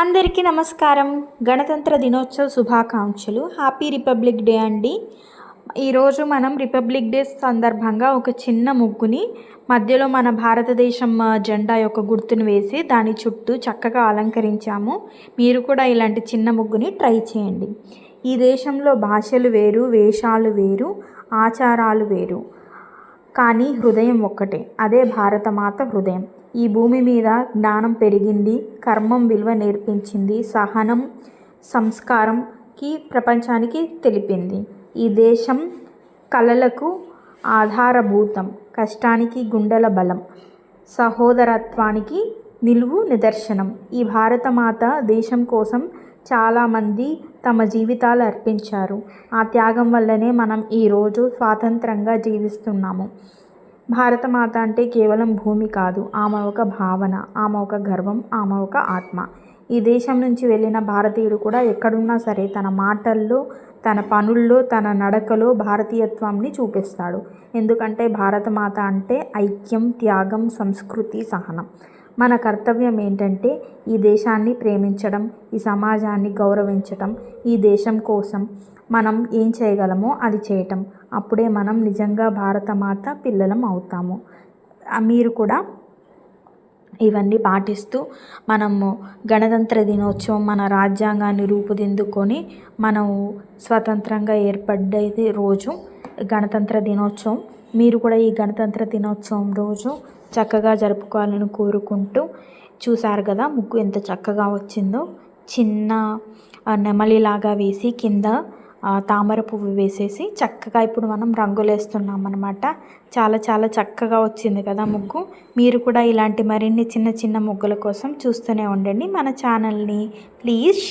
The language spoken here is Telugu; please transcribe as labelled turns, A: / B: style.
A: అందరికీ నమస్కారం. గణతంత్ర దినోత్సవ శుభాకాంక్షలు. హ్యాపీ రిపబ్లిక్ డే అండి. ఈరోజు మనం రిపబ్లిక్ డే సందర్భంగా ఒక చిన్న ముగ్గుని మధ్యలో మన భారతదేశం జెండా యొక్క గుర్తును వేసి దాని చుట్టూ చక్కగా అలంకరించాము. మీరు కూడా ఇలాంటి చిన్న ముగ్గుని ట్రై చేయండి. ఈ దేశంలో భాషలు వేరు, వేషాలు వేరు, ఆచారాలు వేరు, కానీ హృదయం ఒక్కటే. అదే భారతమాత హృదయం. ఈ భూమి మీద జ్ఞానం పెరిగింది, కర్మం విలువ నేర్పించింది, సహనం సంస్కారంకి ప్రపంచానికి తెలిపింది. ఈ దేశం కళలకు ఆధారభూతం, కష్టానికి గుండెల బలం, సహోదరత్వానికి నిలువు నిదర్శనం. ఈ భారతమాత దేశం కోసం చాలామంది తమ జీవితాలు అర్పించారు. ఆ త్యాగం వల్లనే మనం ఈరోజు స్వాతంత్రంగా జీవిస్తున్నాము. భారతమాత అంటే కేవలం భూమి కాదు, ఆమె ఒక భావన, ఆమె ఒక గర్వం, ఆమె ఒక ఆత్మ. ఈ దేశం నుంచి వెళ్ళిన భారతీయుడు కూడా ఎక్కడున్నా సరే తన మాటల్లో, తన పనుల్లో, తన నడకలో భారతీయత్వాన్ని చూపిస్తాడు. ఎందుకంటే భారతమాత అంటే ఐక్యం, త్యాగం, సంస్కృతి, సహనం. మన కర్తవ్యం ఏంటంటే ఈ దేశాన్ని ప్రేమించడం, ఈ సమాజాన్ని గౌరవించటం, ఈ దేశం కోసం మనం ఏం చేయగలమో అది చేయటం. అప్పుడే మనం నిజంగా భారతమాత పిల్లలం అవుతాము. మీరు కూడా ఇవన్నీ పాటిస్తూ మనము గణతంత్ర దినోత్సవం, మన రాజ్యాంగాన్ని రూపుదిద్దుకొని మనం స్వతంత్రంగా ఏర్పడ్డది రోజు గణతంత్ర దినోత్సవం. మీరు కూడా ఈ గణతంత్ర దినోత్సవం రోజు చక్కగా జరుపుకోవాలని కోరుకుంటూ, చూసారు కదా ముగ్గు ఎంత చక్కగా వచ్చిందో. చిన్న నెమలిలాగా వేసి కింద తామర పువ్వు వేసేసి చక్కగా ఇప్పుడు మనం రంగులు వేస్తున్నాం అన్నమాట. చాలా చాలా చక్కగా వచ్చింది కదా ముగ్గు. మీరు కూడా ఇలాంటి మరిన్ని చిన్న చిన్న ముగ్గుల కోసం చూస్తూనే ఉండండి మన ఛానల్ని. ప్లీజ్